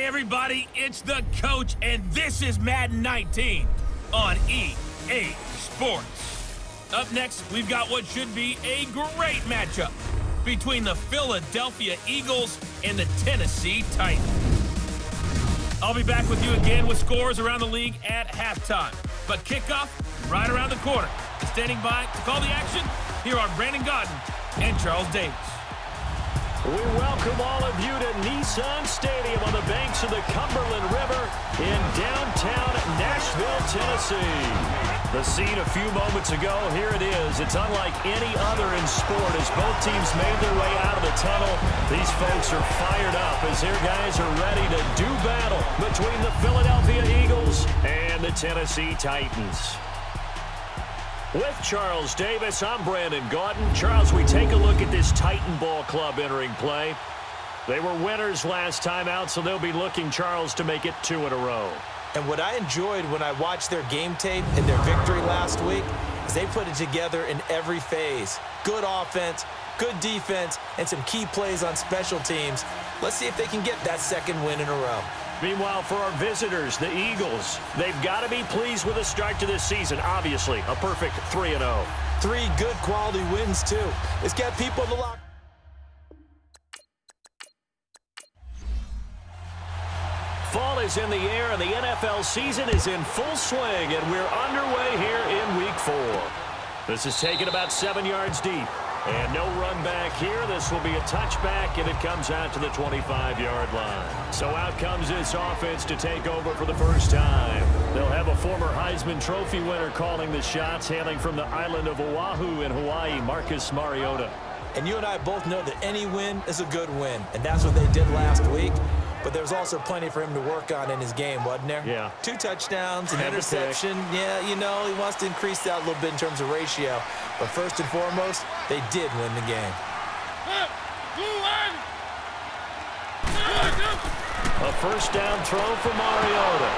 everybody, it's the coach, and this is Madden 19 on EA Sports. Up next, we've got what should be a great matchup between the Philadelphia Eagles and the Tennessee Titans. I'll be back with you again with scores around the league at halftime. But kickoff right around the corner. Standing by to call the action, here are Brandon Gaudin and Charles Davis. We welcome all of you to Nissan Stadium on the banks of the Cumberland River in downtown Nashville, Tennessee. The scene a few moments ago, here it is. It's unlike any other in sport as both teams made their way out of the tunnel. These folks are fired up as their guys are ready to do battle between the Philadelphia Eagles and the Tennessee Titans. With Charles Davis, I'm Brandon Gaudin. Charles, we take a look at this Titan Ball Club entering play. They were winners last time out, so they'll be looking, Charles, to make it 2 in a row. And what I enjoyed when I watched their game tape and their victory last week is they put it together in every phase. Good offense, good defense, and some key plays on special teams. Let's see if they can get that second win in a row. Meanwhile, for our visitors, the Eagles, they've got to be pleased with the start to this season. Obviously, a perfect 3-0. 3 good quality wins, too. It's got people in the locker. Fall is in the air, and the NFL season is in full swing, and we're underway here in Week 4. This is taken about 7 yards deep. And no run back here. This will be a touchback, and it comes out to the 25-yard line. So out comes this offense to take over for the first time. They'll have a former Heisman Trophy winner calling the shots, hailing from the island of Oahu in Hawaii, Marcus Mariota. And you and I both know that any win is a good win, and that's what they did last week. But there's also plenty for him to work on in his game, wasn't there? Yeah. 2 touchdowns, an interception. Yeah, you know, he wants to increase that a little bit in terms of ratio. But first and foremost, they did win the game. A first down throw for Mariota.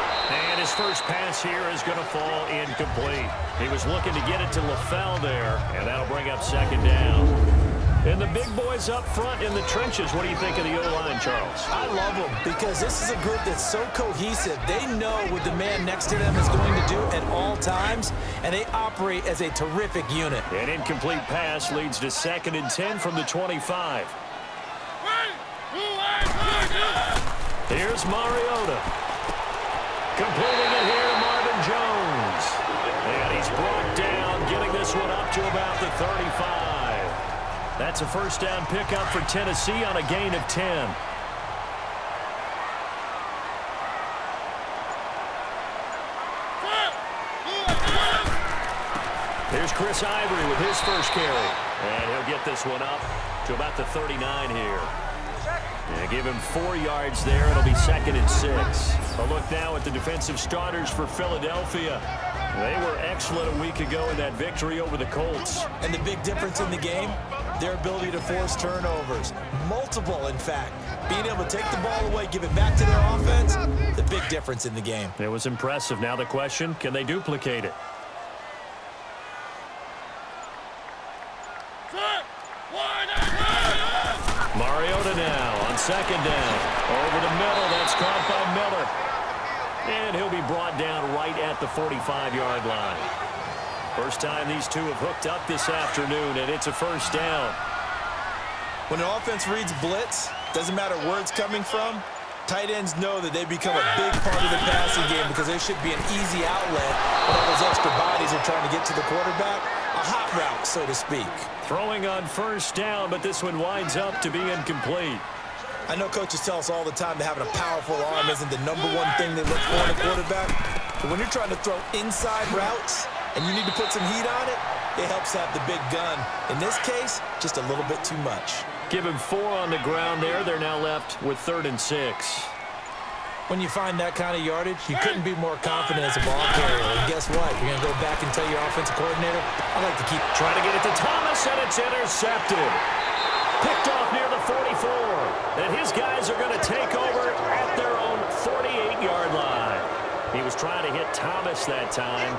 And his first pass here is going to fall incomplete. He was looking to get it to LaFell there, and that'll bring up second down. And the big boys up front in the trenches. What do you think of the O-line, Charles? I love them because this is a group that's so cohesive. They know what the man next to them is going to do at all times, and they operate as a terrific unit. An incomplete pass leads to 2nd and 10 from the 25. Here's Mariota. Completing it here to Marvin Jones. And he's brought down, getting this one up to about the 35. That's a first down pickup for Tennessee on a gain of 10. Here's Chris Ivory with his first carry. And he'll get this one up to about the 39 here. And give him 4 yards there. It'll be 2nd and 6. A look now at the defensive starters for Philadelphia. They were excellent a week ago in that victory over the Colts. And the big difference in the game, their ability to force turnovers. Multiple, in fact. Being able to take the ball away, give it back to their offense, the big difference in the game. It was impressive. Now the question, can they duplicate it? Mariota now on 2nd down. Over the middle, that's caught by Miller. And he'll be brought down right at the 45-yard line. First time these two have hooked up this afternoon, and it's a first down. When an offense reads blitz, doesn't matter where it's coming from, tight ends know that they become a big part of the passing game because they should be an easy outlet when all those extra bodies are trying to get to the quarterback. A hot route, so to speak. Throwing on first down, but this one winds up to be incomplete. I know coaches tell us all the time that having a powerful arm isn't the #1 thing they look for in a quarterback. But when you're trying to throw inside routes and you need to put some heat on it, it helps have the big gun. In this case, just a little bit too much. Give him 4 on the ground there. They're now left with 3rd and 6. When you find that kind of yardage, you couldn't be more confident as a ball carrier. And guess what? You're going to go back and tell your offensive coordinator, I like to keep trying to get it to Thomas, and it's intercepted. Picked off near the 44. And his guys are going to take over at their own 48-yard line. He was trying to hit Thomas that time.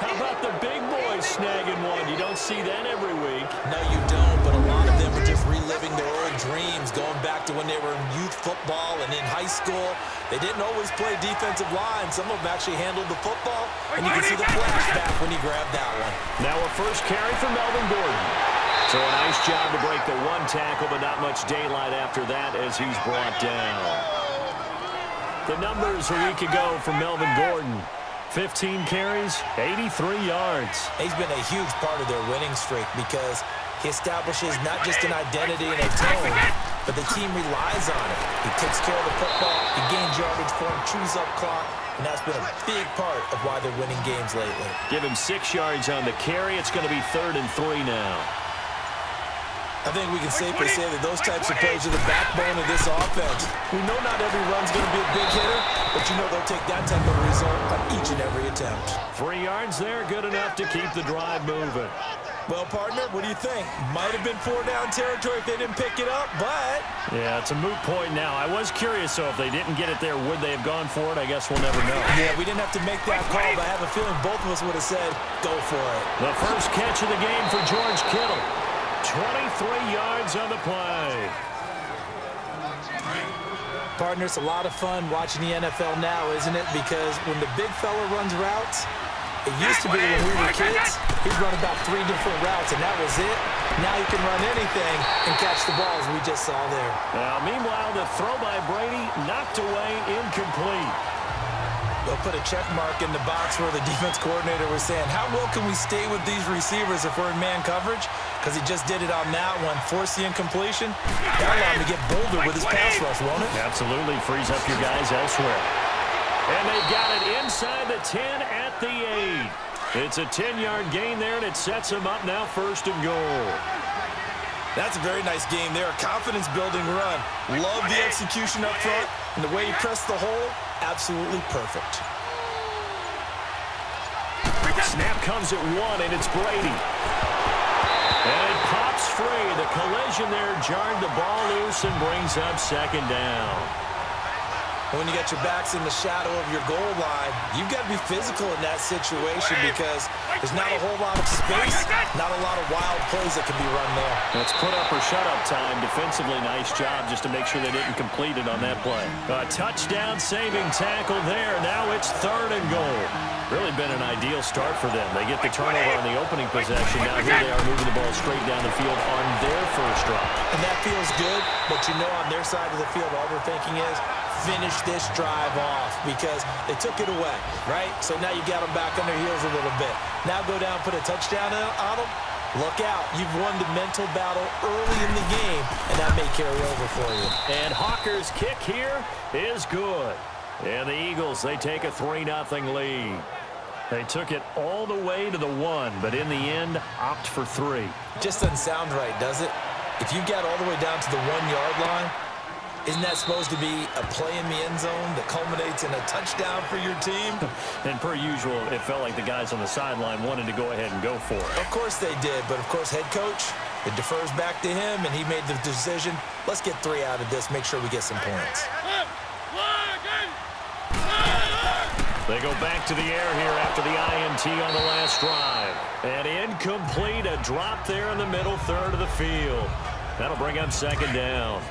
How about the big boys snagging one? You don't see that every week. No, you don't, but a lot of them are just reliving their old dreams, going back to when they were in youth football and in high school. They didn't always play defensive line. Some of them actually handled the football, and you can see the flashback when he grabbed that one. Now a first carry for Melvin Gordon. So a nice job to break the one tackle, but not much daylight after that as he's brought down. The numbers a week ago for Melvin Gordon. 15 carries, 83 yards. He's been a huge part of their winning streak because he establishes not just an identity and a tone, but the team relies on it. He takes care of the football, he gains yardage for him, chews up clock, and that's been a big part of why they're winning games lately. Give him 6 yards on the carry. It's going to be 3rd and 3 now. I think we can safely say that those types of plays are the backbone of this offense. We know not every run's going to be a big hitter, but you know they'll take that type of result on each and every attempt. 3 yards there, good enough to keep the drive moving. Well, partner, what do you think? Might have been 4-down territory if they didn't pick it up, but... Yeah, it's a moot point now. I was curious, so if they didn't get it there, would they have gone for it? I guess we'll never know. Yeah, we didn't have to make that call, but I have a feeling both of us would have said, go for it. The first catch of the game for George Kittle. 23 yards on the play. Partner, it's a lot of fun watching the NFL now, isn't it? Because when the big fella runs routes, it used to be when we were kids, he'd run about 3 different routes, and that was it. Now he can run anything and catch the balls we just saw there. Now, meanwhile, the throw by Brady knocked away, incomplete. They'll put a check mark in the box where the defense coordinator was saying, how well can we stay with these receivers if we're in man coverage? Because he just did it on that one, forced the incompletion. That allowed him to get bolder with his pass rush, won't it? Absolutely, frees up your guys elsewhere. And they got it inside the 10 at the 8. It's a 10-yard gain there, and it sets them up now 1st and goal. That's a very nice game there, a confidence-building run. Love the execution up front, and the way he pressed the hole, absolutely perfect. Snap comes at 1, and it's Brady. And it pops free. The collision there jarred the ball loose and brings up 2nd down. When you got your backs in the shadow of your goal line, you've got to be physical in that situation because there's not a whole lot of space, not a lot of wild plays that can be run there. That's put up or shut up time. Defensively, nice job just to make sure they didn't complete it on that play. A touchdown saving tackle there. Now it's 3rd and goal. Really been an ideal start for them. They get the turnover on the opening possession. Now here they are moving the ball straight down the field on their first drive. And that feels good, but you know on their side of the field, all they're thinking is, finish this drive off because they took it away, right? So now you got them back on their heels a little bit. Now go down, put a touchdown on them. Look out. You've won the mental battle early in the game, and that may carry over for you. And Hawker's kick here is good. And the Eagles, they take a 3-0 lead. They took it all the way to the 1, but in the end, opt for 3. Just doesn't sound right, does it? If you get all the way down to the 1-yard line, isn't that supposed to be a play in the end zone that culminates in a touchdown for your team? And per usual, it felt like the guys on the sideline wanted to go ahead and go for it. Of course they did, but of course head coach, it defers back to him, and he made the decision, let's get 3 out of this, make sure we get some points. They go back to the air here after the INT on the last drive. And incomplete, a drop there in the middle 3rd of the field. That'll bring up 2nd down.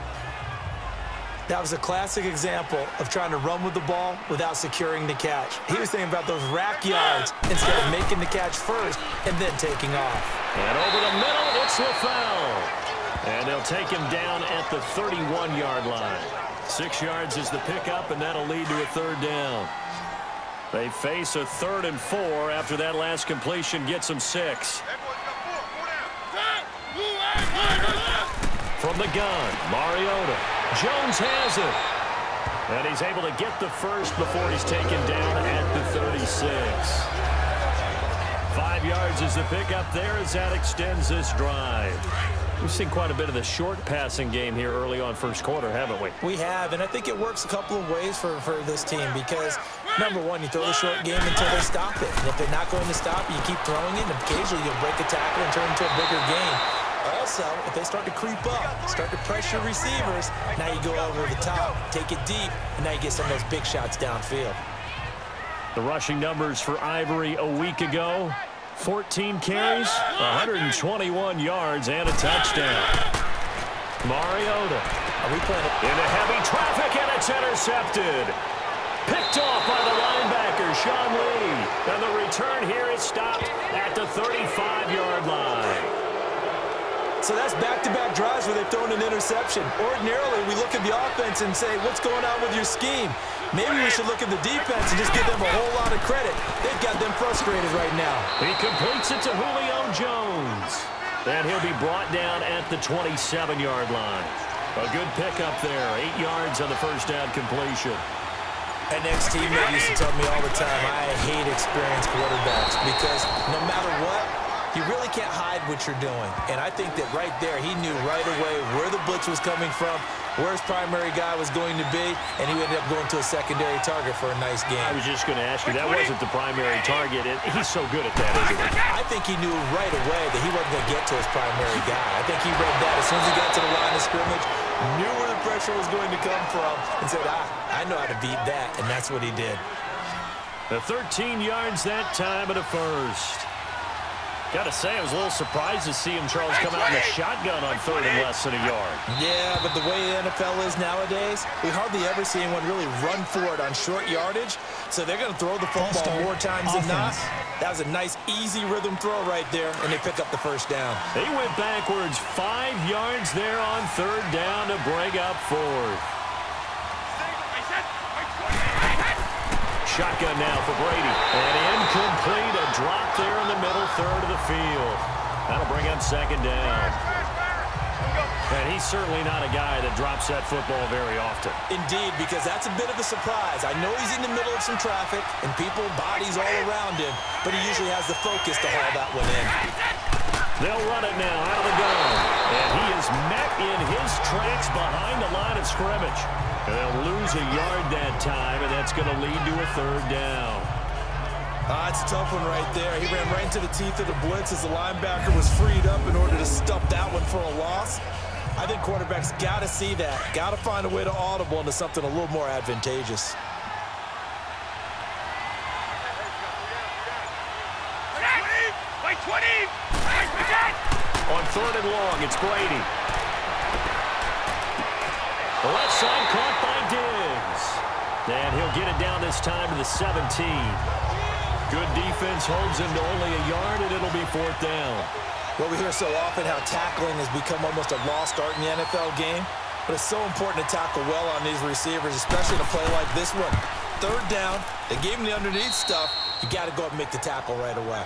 That was a classic example of trying to run with the ball without securing the catch. He was thinking about those rack yards instead of making the catch first and then taking off. And over the middle, it's LaFell. And they'll take him down at the 31-yard line. 6 yards is the pickup, and that'll lead to a 3rd down. They face a 3rd and 4 after that last completion gets them 6. From the gun, Mariota. Jones has it. And he's able to get the first before he's taken down at the 36. 5 yards is the pickup there as that extends this drive. We've seen quite a bit of the short passing game here early on first quarter, haven't we? We have, and I think it works a couple of ways for this team because, number one, you throw the short game until they stop it. And if they're not going to stop it, you keep throwing it, and occasionally you'll break a tackle and turn into a bigger game. Also, if they start to creep up, start to pressure receivers, now you go over the top, take it deep, and now you get some of those big shots downfield. The rushing numbers for Ivory a week ago: 14 carries, 121 yards, and a touchdown. Mariota into heavy traffic, and it's intercepted. Picked off by the linebacker, Sean Lee. And the return here is stopped at the 35-yard line. So that's back-to-back drives where they've thrown an interception. Ordinarily, we look at the offense and say, what's going on with your scheme? Maybe we should look at the defense and just give them a whole lot of credit. They've got them frustrated right now. He completes it to Julio Jones. And he'll be brought down at the 27-yard line. A good pickup there. 8 yards on the first down completion. An ex-teammate used to tell me all the time, I hate experienced quarterbacks because no matter what, you really can't hide what you're doing. And I think that right there, he knew right away where the blitz was coming from, where his primary guy was going to be, and he ended up going to a secondary target for a nice game. I was just going to ask you, that wasn't the primary target. He's so good at that, isn't he? I think he knew right away that he wasn't going to get to his primary guy. I think he read that as soon as he got to the line of scrimmage, knew where the pressure was going to come from, and said, I know how to beat that, and that's what he did. The 13 yards that time at a first. Got to say, I was a little surprised to see him, Charles, come out in the shotgun on third and less than a yard. Yeah, but the way the NFL is nowadays, we hardly ever see anyone really run for it on short yardage. So they're going to throw the football more times than not. That was a nice, easy rhythm throw right there, and they pick up the first down. They went backwards 5 yards there on third down to bring up fourth. Shotgun now for Brady. And incomplete, a drop there in the middle third of the field. That'll bring up second down. And he's certainly not a guy that drops that football very often. Indeed, because that's a bit of a surprise. I know he's in the middle of some traffic and people, bodies all around him, but he usually has the focus to haul that one in. They'll run it now out of the gun. And he is met in his tracks behind the line of scrimmage. And they'll lose a yard that time, and that's going to lead to a third down. It's a tough one right there. He ran right into the teeth of the blitz as the linebacker was freed up in order to stuff that one for a loss. I think quarterbacks got to see that. Got to find a way to audible into something a little more advantageous. On third and long, it's Brady. The left side caught by Diggs. And he'll get it down this time to the 17. Good defense holds him to only a yard, and it'll be fourth down. Well, we hear so often how tackling has become almost a lost art in the NFL game. But it's so important to tackle well on these receivers, especially in a play like this one. Third down, they gave him the underneath stuff. You got to go up and make the tackle right away.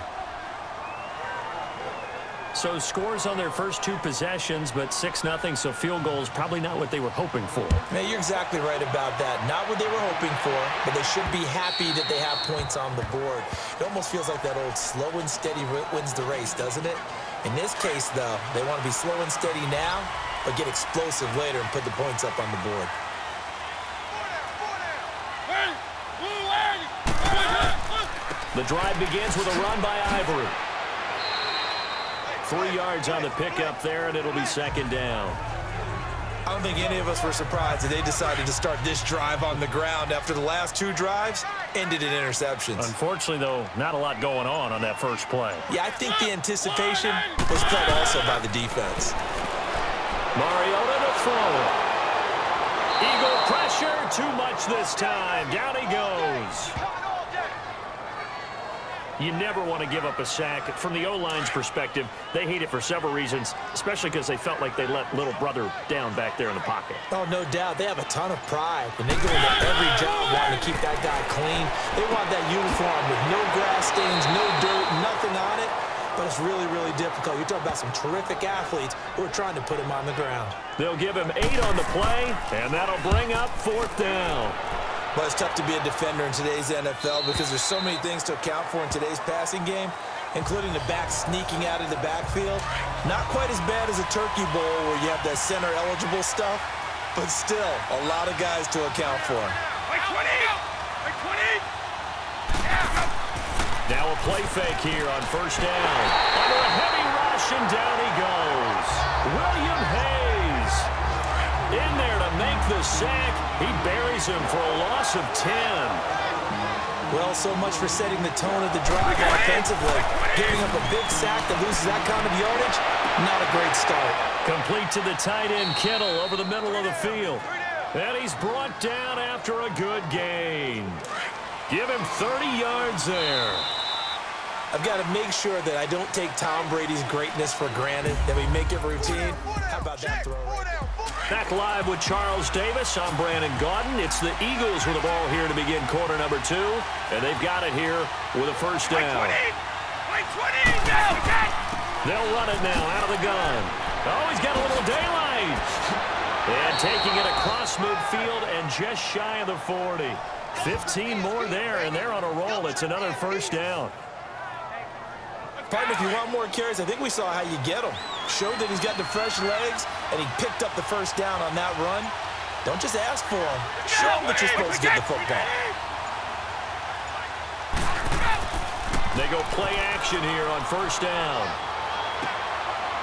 So scores on their first 2 possessions, but 6-0, so field goals probably not what they were hoping for. Man, you're exactly right about that. Not what they were hoping for, but they should be happy that they have points on the board. It almost feels like that old slow and steady wins the race, doesn't it? In this case, though, they want to be slow and steady now, but get explosive later and put the points up on the board. The drive begins with a run by Ivory. 3 yards on the pickup there, and it'll be second down. I don't think any of us were surprised that they decided to start this drive on the ground after the last 2 drives ended in interceptions. Unfortunately, though, not a lot going on that first play. Yeah, I think the anticipation was played also by the defense. Mariota to throw it. Eagle pressure, too much this time. Down he goes. You never want to give up a sack. From the O-line's perspective, they hate it for several reasons, especially because they felt like they let little brother down back there in the pocket. Oh, no doubt. They have a ton of pride. When they go into every job wanting to keep that guy clean, they want that uniform with no grass stains, no dirt, nothing on it. But it's really, really difficult. You're talking about some terrific athletes who are trying to put him on the ground. They'll give him 8 on the play, and that'll bring up fourth down. Well, it's tough to be a defender in today's NFL because there's so many things to account for in today's passing game, including the back sneaking out of the backfield. Not quite as bad as a turkey bowl where you have that center-eligible stuff, but still a lot of guys to account for. Now a play fake here on first down. Under a heavy rush, and down he goes. William Hayes in there to make the sack. He buries him for a loss of 10. Well, so much for setting the tone of the drive offensively. Giving up a big sack that loses that kind of yardage, not a great start. Complete to the tight end, Kittle, over the middle of the field. And he's brought down after a good gain. Give him 30 yards there. I've got to make sure that I don't take Tom Brady's greatness for granted, that we make it routine. How about that throw right there? Back live with Charles Davis. I'm Brandon Gaudin. It's the Eagles with the ball here to begin quarter number 2. And they've got it here with a first down. They'll run it now out of the gun. Oh, he's got a little daylight. And taking it across midfield and just shy of the 40. 15 more there, and they're on a roll. It's another first down. Partner, if you want more carries, I think we saw how you get them. Showed that he's got the fresh legs, and he picked up the first down on that run. Don't just ask for them. Show them that you're supposed to get the football. They go play action here on first down.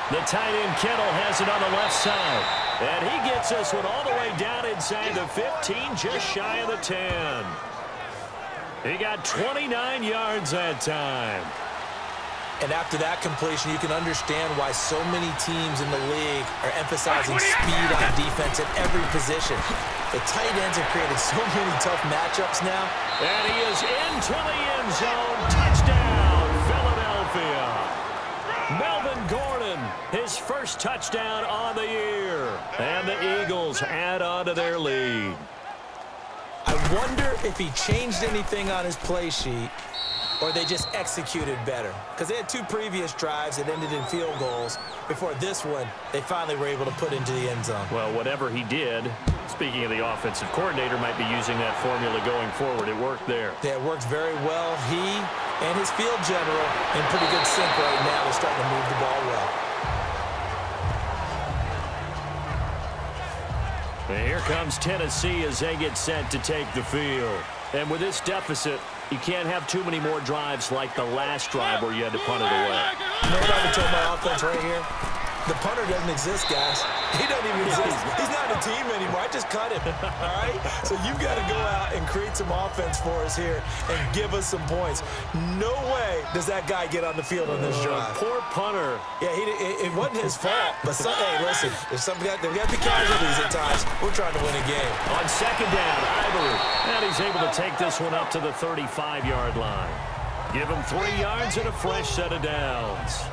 The tight end Kittle has it on the left side. And he gets this one all the way down inside the 15, just shy of the 10. He got 29 yards that time. And after that completion, you can understand why so many teams in the league are emphasizing speed on defense at every position. The tight ends have created so many tough matchups now. And he is into the end zone. Touchdown, Philadelphia. Melvin Gordon, his first touchdown on the year. And the Eagles add on to their lead. I wonder if he changed anything on his play sheet, or they just executed better. Because they had 2 previous drives that ended in field goals. Before this one, they finally were able to put into the end zone. Well, whatever he did, speaking of the offensive coordinator, might be using that formula going forward. It worked there. Yeah, it works very well. He and his field general in pretty good sync right now. They're starting to move the ball well. And here comes Tennessee as they get set to take the field. And with this deficit, you can't have too many more drives like the last drive where you had to punt it away. You know what I would tell my offense right here? The punter doesn't exist, guys. He doesn't even exist. He's not a team anymore. I just cut him, all right? So you've got to go out and create some offense for us here and give us some points. No way does that guy get on the field on this drive. Poor punter. Yeah, it wasn't his fault. But, hey, listen, there's got to be casualties at times. We're trying to win a game. On second down, Ivory. And he's able to take this one up to the 35-yard line. Give him 3 yards and a fresh set of downs.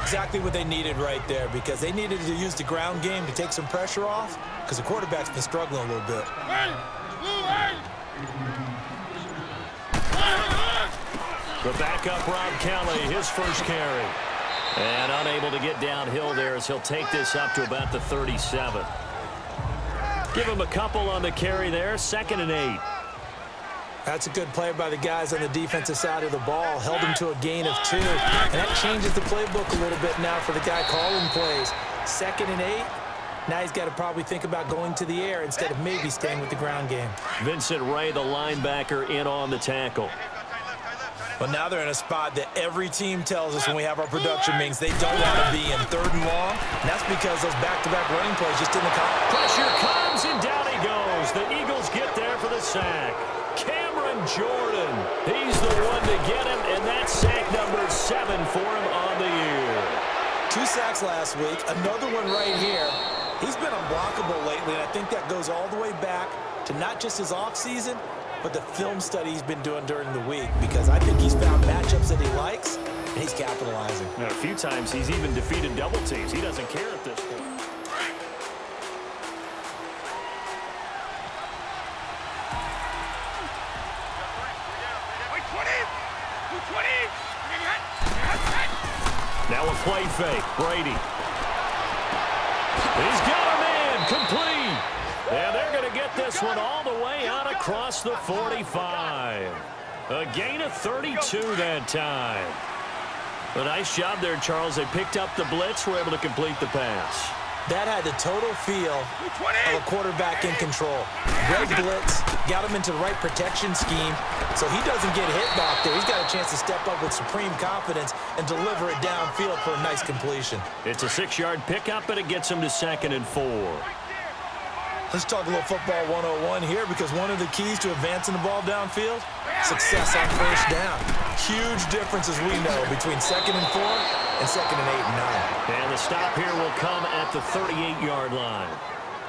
Exactly what they needed right there, because they needed to use the ground game to take some pressure off, because the quarterback's been struggling a little bit. The backup, Rob Kelly, his first carry. And unable to get downhill there as he'll take this up to about the 37. Give him a couple on the carry there, 2nd and 8. That's a good play by the guys on the defensive side of the ball. Held him to a gain of 2. And that changes the playbook a little bit now for the guy calling plays. 2nd and 8. Now he's got to probably think about going to the air instead of maybe staying with the ground game. Vincent Ray, the linebacker, in on the tackle. But now they're in a spot that every team tells us when we have our production meetings they don't want to be in 3rd and long. And that's because those back-to-back running plays just didn't come. Pressure comes, and down he goes. The Eagles get there for the sack. Cameron Jordan, he's the one to get him, and that's sack number 7 for him on the year. 2 sacks last week, another one right here. He's been unblockable lately, and I think that goes all the way back to not just his offseason, but the film study he's been doing during the week, because I think he's found matchups that he likes, and he's capitalizing. Now, a few times he's even defeated double teams. He doesn't care at this point. Now a play fake. Brady. He's got a man. Complete. And they're going to get this one all the way out across the 45. A gain of 32 that time. A nice job there, Charles. They picked up the blitz, were able to complete the pass. That had the total feel of a quarterback in control. Red blitz, got him into the right protection scheme, so he doesn't get hit back there. He's got a chance to step up with supreme confidence and deliver it downfield for a nice completion. It's a 6-yard pickup, and it gets him to 2nd and 4. Let's talk a little football 101 here, because one of the keys to advancing the ball downfield, success on first down. Huge difference, as we know, between 2nd and 4 and 2nd and 8 and 9. And the stop here will come at the 38-yard line.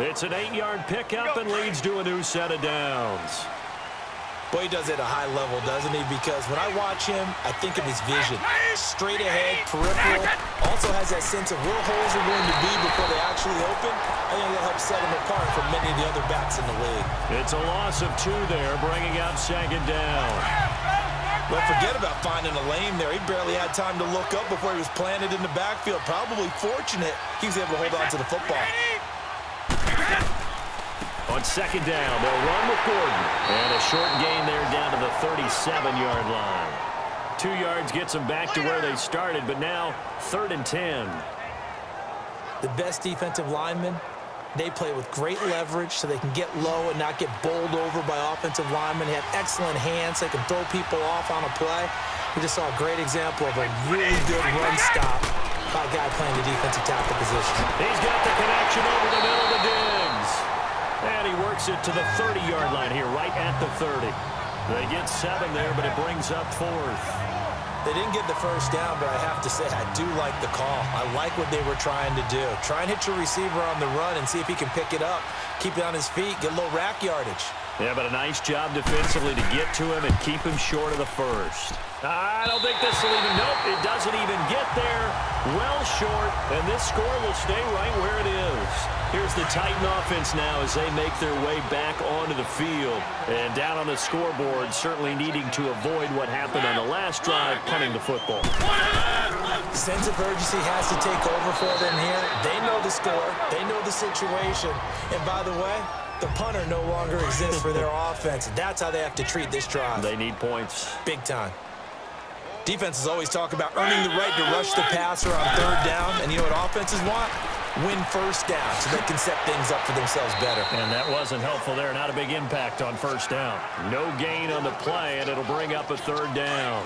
It's an 8-yard pickup and leads to a new set of downs. Boy, he does it at a high level, doesn't he? Because when I watch him, I think of his vision. Straight ahead, peripheral. Also has that sense of where holes are going to be before they actually open. I think that helps set him apart from many of the other backs in the league. It's a loss of 2 there, bringing up 2nd down. Well, forget about finding a lane there. He barely had time to look up before he was planted in the backfield. Probably fortunate he was able to hold on to the football. On 2nd down, they'll run with Gordon. And a short gain there down to the 37-yard line. 2 yards gets them back to where they started, but now 3rd and 10. The best defensive linemen, they play with great leverage so they can get low and not get bowled over by offensive linemen. They have excellent hands. They can throw people off on a play. We just saw a great example of a really good run stop by a guy playing the defensive tackle position. He's got the connection over the middle to Diggs. And he works it to the 30-yard line here, right at the 30. They get 7 there, but it brings up 4th. They didn't get the first down, but I have to say, I do like the call. I like what they were trying to do. Try and hit your receiver on the run and see if he can pick it up, keep it on his feet, get a little rack yardage. Yeah, but a nice job defensively to get to him and keep him short of the first. I don't think this will even, nope, it doesn't even get there. Well short, and this score will stay right where it is. Here's the Titan offense now as they make their way back onto the field. And down on the scoreboard, certainly needing to avoid what happened on the last drive, punting the football. Sense of urgency has to take over for them here. They know the score. They know the situation. And by the way, the punter no longer exists for their offense. That's how they have to treat this drive. They need points. Big time. Defenses always talk about earning the right to rush the passer on 3rd down. And you know what offenses want? Win first down so they can set things up for themselves better. And that wasn't helpful there. Not a big impact on first down. No gain on the play, and it'll bring up a 3rd down.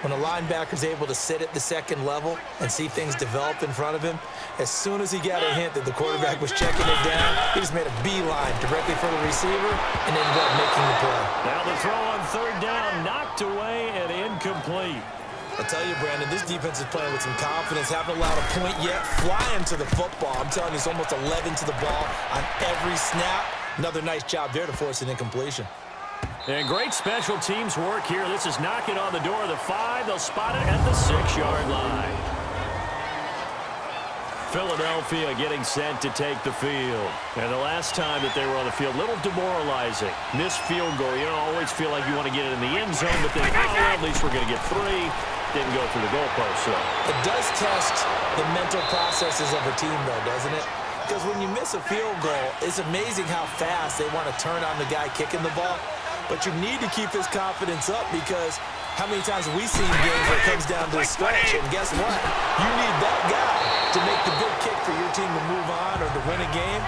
When a linebacker's able to sit at the 2nd level and see things develop in front of him, as soon as he got a hint that the quarterback was checking it down, he just made a beeline directly for the receiver and ended up making the play. Now the throw on 3rd down, knocked away and incomplete. I tell you, Brandon, this defense is playing with some confidence. Haven't allowed a point yet. Flying to the football. I'm telling you, it's almost 11 to the ball on every snap. Another nice job there to force an incompletion. And great special teams work here. This is knocking on the door of the 5. They'll spot it at the 6-yard line. Philadelphia getting set to take the field. And the last time that they were on the field, a little demoralizing. Missed field goal. You don't always feel like you want to get it in the end zone, but then, oh, well, at least we're going to get 3. Didn't go through the goalpost, so. It does test the mental processes of a team, though, doesn't it? Because when you miss a field goal, it's amazing how fast they want to turn on the guy kicking the ball. But you need to keep his confidence up, because how many times have we seen games where it comes down to a stretch? And guess what? You need that guy to make the big kick for your team to move on or to win a game.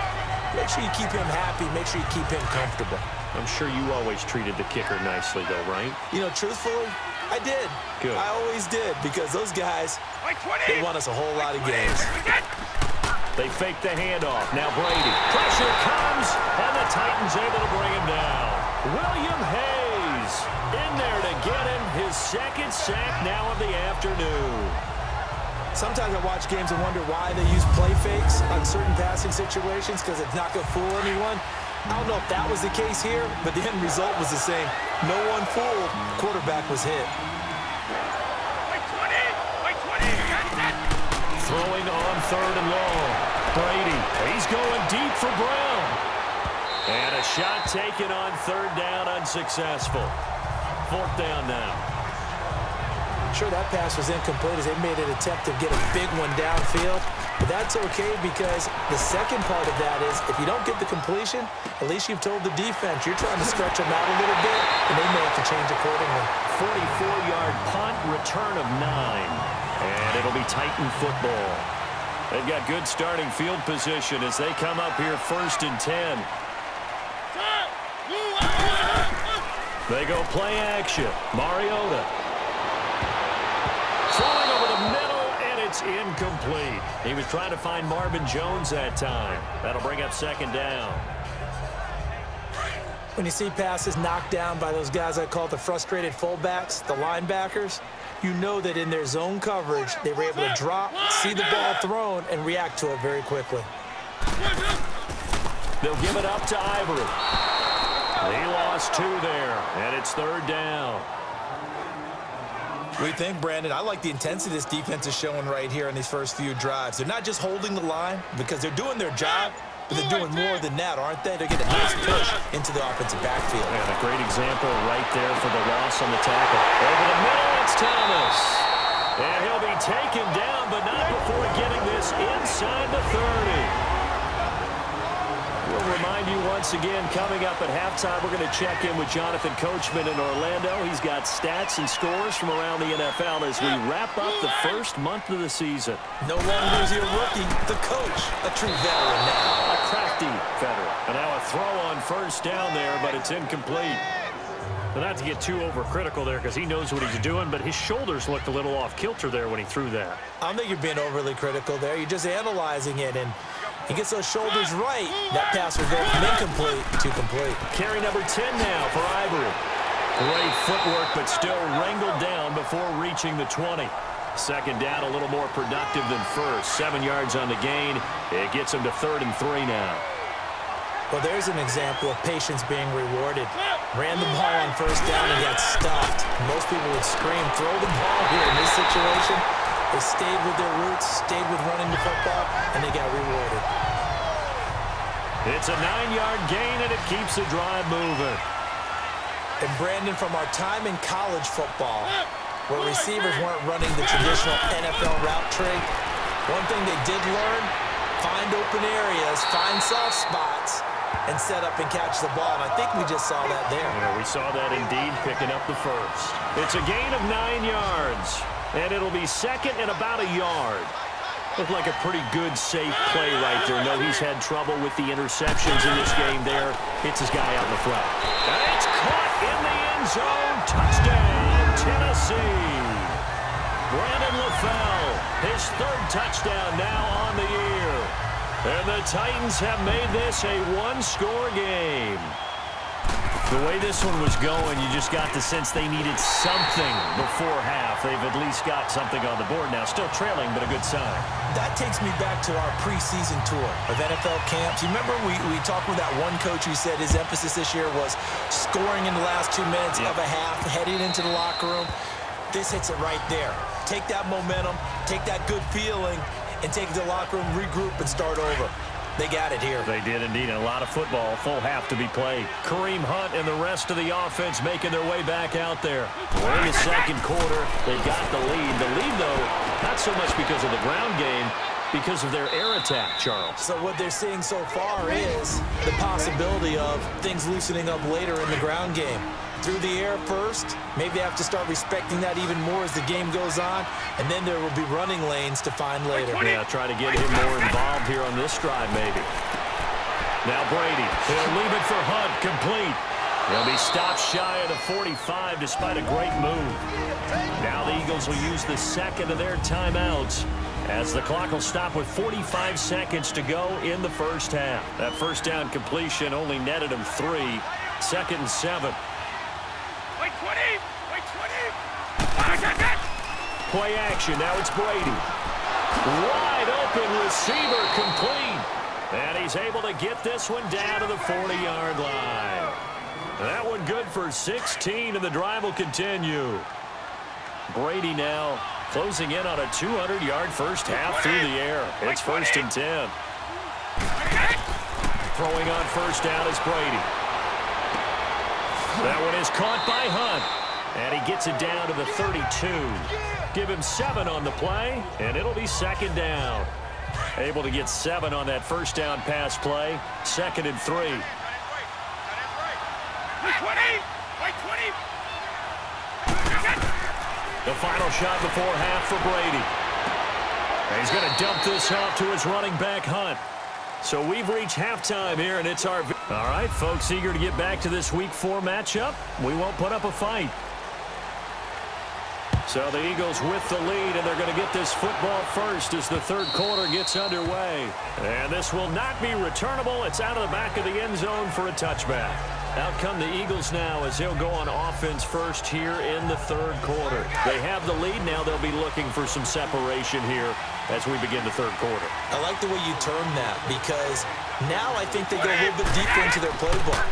Make sure you keep him happy. Make sure you keep him comfortable. I'm sure you always treated the kicker nicely, though, right? You know, truthfully, I did. Good. I always did, because those guys, they won us a whole lot of games. They fake the handoff. Now Brady. Pressure comes, and the Titans able to bring him down. William Hayes in there to get him his 2nd sack now of the afternoon. Sometimes I watch games and wonder why they use play fakes on certain passing situations, because it's not going to fool anyone. I don't know if that was the case here, but the end result was the same. No one fooled. Quarterback was hit. Throwing on 3rd and long. Brady, he's going deep for Brown. And a shot taken on 3rd down, unsuccessful. 4th down now. Sure, that pass was incomplete as they made an attempt to get a big one downfield. But that's okay, because the second part of that is if you don't get the completion, at least you've told the defense you're trying to stretch them out a little bit, and they may have to change accordingly. 44-yard punt, return of 9. And it'll be Titan football. They've got good starting field position as they come up here 1st and 10. They go play action. Mariota. Throwing over the middle, and it's incomplete. He was trying to find Marvin Jones that time. That'll bring up 2nd down. When you see passes knocked down by those guys I call the frustrated fullbacks, the linebackers, you know that in their zone coverage, they were able to drop, see the ball thrown, and react to it very quickly. They'll give it up to Ivory. He lost 2 there, and it's 3rd down. What do you think, Brandon? I like the intensity this defense is showing right here in these first few drives. They're not just holding the line because they're doing their job, but they're doing more than that, aren't they? They're getting a nice push into the offensive backfield. And a great example right there for the loss on the tackle. Over the middle, it's Thomas. And he'll be taken down, but not before getting this inside the 30. We'll remind you once again, coming up at halftime, we're going to check in with Jonathan Coachman in Orlando. He's got stats and scores from around the NFL as we wrap up the first month of the season. No longer is he a rookie, the coach, a true veteran now. A crafty veteran. And now a throw on first down there, but it's incomplete. Well, not to get too overcritical there because he knows what he's doing, but his shoulders looked a little off kilter there when he threw that. I don't think you're being overly critical there. You're just analyzing it, and he gets those shoulders right. That pass will go from incomplete to complete. Carry number 10 now for Ivory. Great footwork, but still wrangled down before reaching the 20. Second down, a little more productive than first. 7 yards on the gain. It gets him to 3rd and 3 now. Well, there's an example of patience being rewarded. Ran the ball on first down and got stuffed. Most people would scream, throw the ball here in this situation. They stayed with their roots, stayed with running the football, and they got rewarded. It's a 9-yard gain, and it keeps the drive moving. And Brandon, from our time in college football, where receivers weren't running the traditional NFL route tree, one thing they did learn, find open areas, find soft spots, and set up and catch the ball. And I think we just saw that there. Yeah, we saw that indeed, picking up the first. It's a gain of 9 yards. And it'll be 2nd and about a yard. Looked like a pretty good, safe play right there. No, he's had trouble with the interceptions in this game there. Hits his guy out in the front. And it's caught in the end zone. Touchdown, Tennessee. Brandon LaFell, his 3rd touchdown now on the year. And the Titans have made this a 1-score game. The way this one was going, you just got the sense they needed something before half. They've at least got something on the board now. Still trailing, but a good sign. That takes me back to our preseason tour of NFL camps. You remember we talked with that one coach who said his emphasis this year was scoring in the last 2 minutes of a half, heading into the locker room. This hits it right there. Take that momentum, take that good feeling, and take it to the locker room, regroup, and start over. They got it here. They did indeed. And a lot of football, full half to be played. Kareem Hunt and the rest of the offense making their way back out there. We're in the 2nd quarter. They've got the lead. The lead, though, not so much because of the ground game, because of their air attack, Charles. So what they're seeing so far is the possibility of things loosening up later in the ground game. Through the air first, maybe they have to start respecting that even more as the game goes on, and then there will be running lanes to find later. Yeah, try to get him more involved here on this drive, maybe. Now Brady, he'll leave it for Hunt, complete. He'll be stopped shy of the 45 despite a great move. Now the Eagles will use the 2nd of their timeouts as the clock will stop with 45 seconds to go in the first half. That first down completion only netted him 3. 2nd and 7. Play action. Now it's Brady. Wide open receiver, complete. And he's able to get this one down to the 40-yard line. That one good for 16, and the drive will continue. Brady now closing in on a 200-yard first half through the air. It's 1st and 10. Throwing on first down is Brady. That one is caught by Hunt. And he gets it down to the 32. Give him 7 on the play, and it'll be 2nd down. Able to get 7 on that first down pass play. 2nd and 3. The final shot before half for Brady. And he's going to dump this off to his running back, Hunt. So we've reached halftime here, and it's our... All right, folks, eager to get back to this Week 4 matchup. We won't put up a fight. So the Eagles with the lead, and they're going to get this football first as the 3rd quarter gets underway. And this will not be returnable. It's out of the back of the end zone for a touchback. Out come the Eagles now as he'll go on offense first here in the third quarter. They have the lead now. They'll be looking for some separation here as we begin the third quarter. I like the way you term that because now I think they go a little bit deeper into their playbook.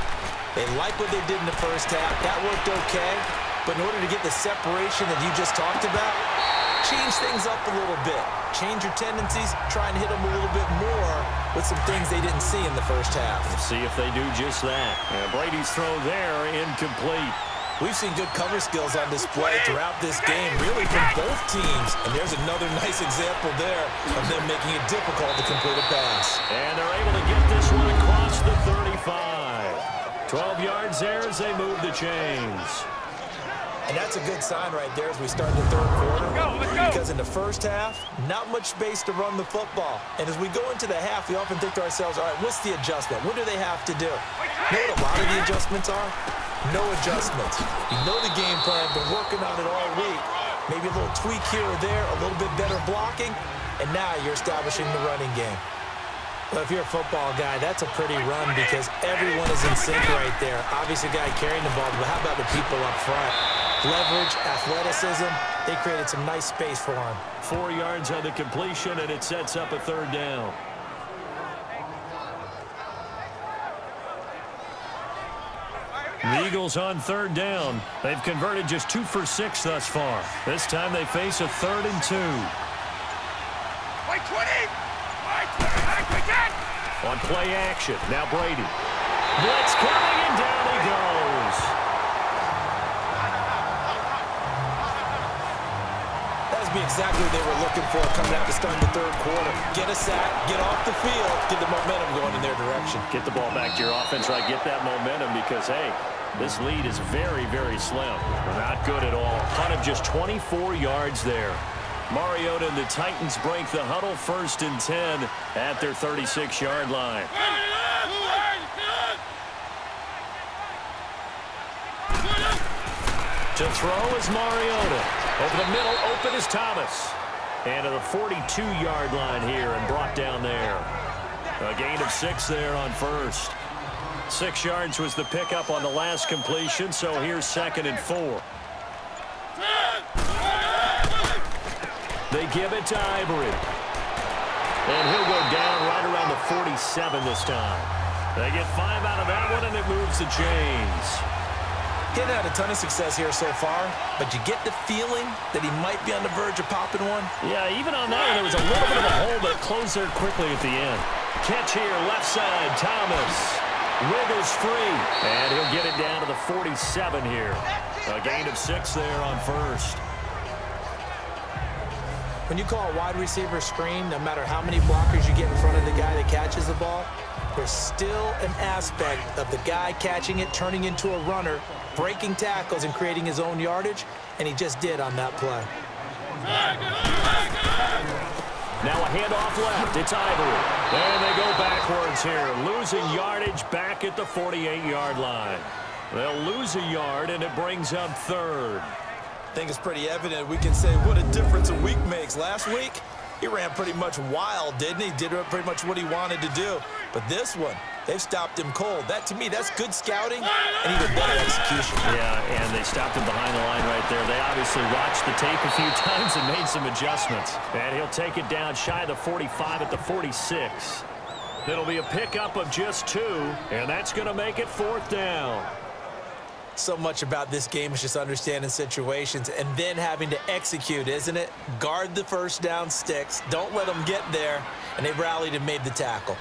They like what they did in the first half. That worked okay. But in order to get the separation that you just talked about, change things up a little bit. Change your tendencies. Try and hit them a little bit more with some things they didn't see in the first half. We'll see if they do just that. And Brady's throw there, incomplete. We've seen good cover skills on display throughout this game, really from both teams. And there's another nice example there of them making it difficult to complete a pass. And they're able to get this one across the 35. 12 yards there as they move the chains. And that's a good sign right there as we start the third quarter. Let's go. Because in the first half, not much space to run the football. And as we go into the half, we often think to ourselves, all right, what's the adjustment? What do they have to do? You know what a lot of the adjustments are? No adjustments. You know the game plan, been working on it all week. Maybe a little tweak here or there, a little bit better blocking, and now you're establishing the running game. Well, if you're a football guy, that's a pretty run because everyone is in sync right there. Obviously, a guy carrying the ball, but how about the people up front? Leverage, athleticism, they created some nice space for him. 4 yards on the completion, and it sets up a third down. The Eagles on third down. They've converted just 2 for 6 thus far. This time they face a 3rd and 2. On play action, now Brady. Blitz coming, and down he goes. That would be exactly what they were looking for coming out to start the third quarter. Get a sack, get off the field, get the momentum going in their direction. Get the ball back to your offense, right? Get that momentum because, hey, this lead is very, very slim. Not good at all. Punt of just 24 yards there. Mariota and the Titans break the huddle, 1st and 10 at their 36-yard line. To throw is Mariota. Over the middle, open is Thomas. And to the 42-yard line here and brought down there. A gain of 6 there on first. 6 yards was the pickup on the last completion, so here's 2nd and 4. They give it to Ivory. And he'll go down right around the 47 this time. They get 5 out of that one, and it moves the chains. Getting had a ton of success here so far, but you get the feeling that he might be on the verge of popping one. Yeah, even on that one, there was a little bit of a hole, but it closed there quickly at the end. Catch here, left side, Thomas. Wiggles free, and he'll get it down to the 47 here. A gain of 6 there on first. When you call a wide receiver screen, no matter how many blockers you get in front of the guy that catches the ball, there's still an aspect of the guy catching it, turning into a runner, breaking tackles and creating his own yardage, and he just did on that play. Now a handoff left. It's Ivory. And they go backwards here, losing yardage back at the 48-yard line. They'll lose a yard, and it brings up 3rd. I think it's pretty evident. We can say what a difference a week makes. Last week, he ran pretty much wild, didn't he? Did pretty much what he wanted to do. But this one, they've stopped him cold. That, to me, that's good scouting and even better execution. Yeah, and they stopped him behind the line right there. They obviously watched the tape a few times and made some adjustments. And he'll take it down shy of the 45 at the 46. It'll be a pickup of just 2, and that's going to make it 4th down. So much about this game is just understanding situations and then having to execute, isn't it? Guard the first down sticks. Don't let them get there. And they rallied and made the tackle.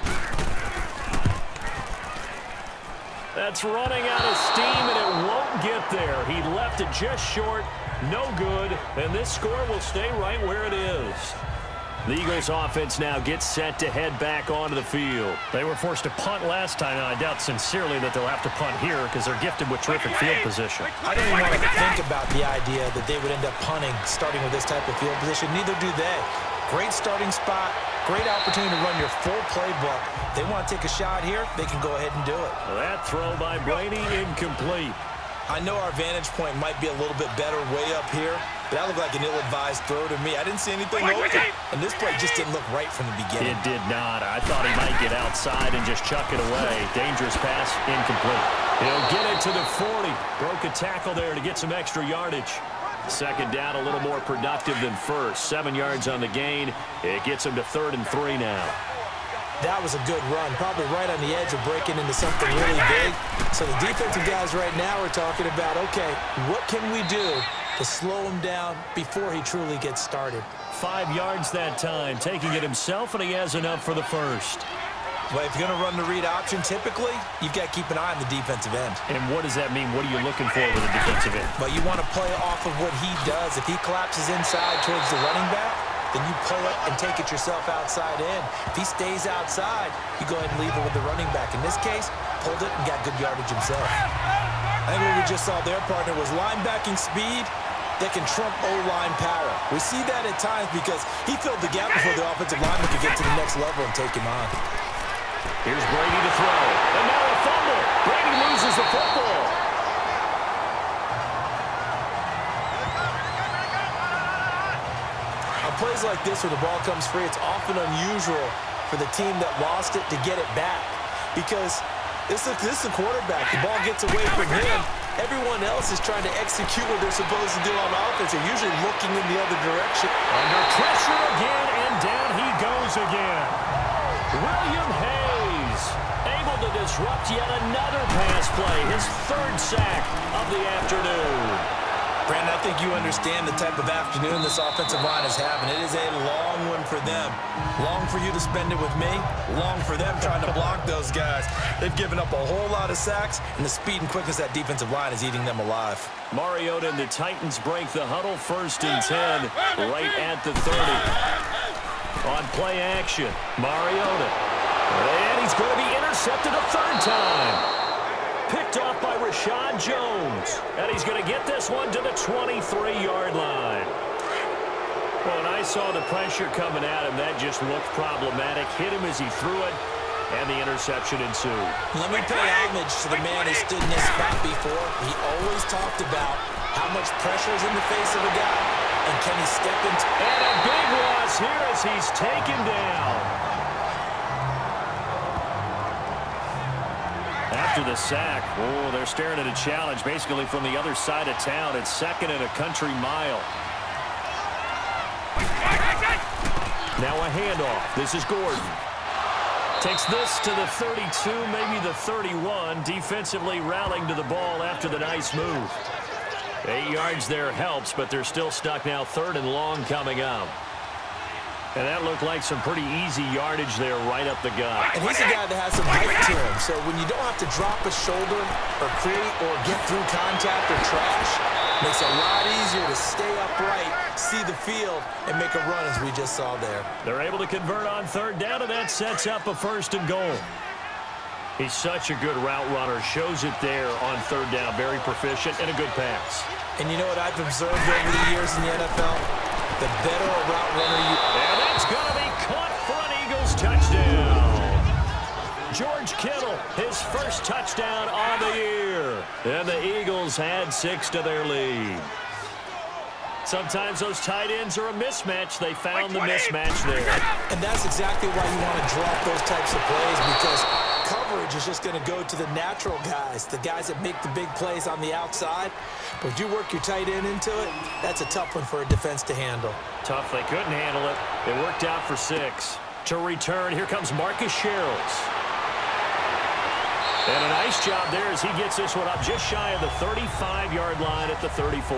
That's running out of steam, and it won't get there. He left it just short. No good. And this score will stay right where it is. The Eagles offense now gets set to head back onto the field. They were forced to punt last time, and I doubt sincerely that they'll have to punt here because they're gifted with terrific field position. I don't even want to think about the idea that they would end up punting starting with this type of field position. Neither do they. Great starting spot, great opportunity to run your full playbook. If they want to take a shot here, they can go ahead and do it. That throw by Brady incomplete. I know our vantage point might be a little bit better way up here, but that looked like an ill-advised throw to me. I didn't see anything open, and this play just didn't look right from the beginning. It did not. I thought he might get outside and just chuck it away. Dangerous pass, incomplete. He'll get it to the 40. Broke a tackle there to get some extra yardage. Second down, a little more productive than first. 7 yards on the gain. It gets him to 3rd and 3 now. That was a good run, probably right on the edge of breaking into something really big. So the defensive guys right now are talking about, okay, what can we do to slow him down before he truly gets started? 5 yards that time, taking it himself, and he has enough for the first. Well, if you're going to run the read option, typically, you've got to keep an eye on the defensive end. And what does that mean? What are you looking for with a defensive end? Well, you want to play off of what he does. If he collapses inside towards the running back, then you pull it and take it yourself outside in. If he stays outside, you go ahead and leave it with the running back. In this case, pulled it and got good yardage himself. I think what we just saw there, partner, was linebacking speed that can trump O-line power. We see that at times because he filled the gap before the offensive lineman could get to the next level and take him on. Here's Brady to throw. And now a fumble. Brady loses the football. On plays like this where the ball comes free, it's often unusual for the team that lost it to get it back because this is a quarterback. The ball gets away from him. Everyone else is trying to execute what they're supposed to do on offense. They're usually looking in the other direction. Under pressure again, and down he goes again. William Hayes able to disrupt yet another pass play. His 3rd sack of the afternoon. Brandon, I think you understand the type of afternoon this offensive line is having. It is a long one for them. Long for you to spend it with me. Long for them trying to block those guys. They've given up a whole lot of sacks, and the speed and quickness of that defensive line is eating them alive. Mariota and the Titans break the huddle. 1st and 10 right at the 30. On play action, Mariota. And he's going to be intercepted a 3rd time. Picked off by Rashad Jones. And he's going to get this one to the 23-yard line. Well, when I saw the pressure coming at him, that just looked problematic. Hit him as he threw it, and the interception ensued. Let me pay homage to the man who stood in this spot before. He always talked about how much pressure is in the face of a guy, and can he step into... And a big loss here as he's taken down. After the sack, oh, they're staring at a challenge basically from the other side of town. It's 2nd and a country mile. Now a handoff. This is Gordon. Takes this to the 32, maybe the 31. Defensively rallying to the ball after the nice move. 8 yards there helps, but they're still stuck now. 3rd and long coming up. And that looked like some pretty easy yardage there right up the gut. And he's a guy that has some height to him. So when you don't have to drop a shoulder or create or get through contact or trash, makes it a lot easier to stay upright, see the field, and make a run as we just saw there. They're able to convert on 3rd down, and that sets up a 1st and goal. He's such a good route runner. Shows it there on 3rd down. Very proficient and a good pass. And you know what I've observed over the years in the NFL? The better a route runner you... And that's going to be caught for an Eagles touchdown. George Kittle, his 1st touchdown on the year. And the Eagles had 6 to their lead. Sometimes those tight ends are a mismatch. They found the mismatch there. And that's exactly why you want to drop those types of plays, because coverage is just going to go to the natural guys, the guys that make the big plays on the outside. But if you work your tight end into it, that's a tough one for a defense to handle. Tough. They couldn't handle it. It worked out for 6. To return, here comes Marcus Sherrills. And a nice job there as he gets this one up just shy of the 35-yard line at the 34.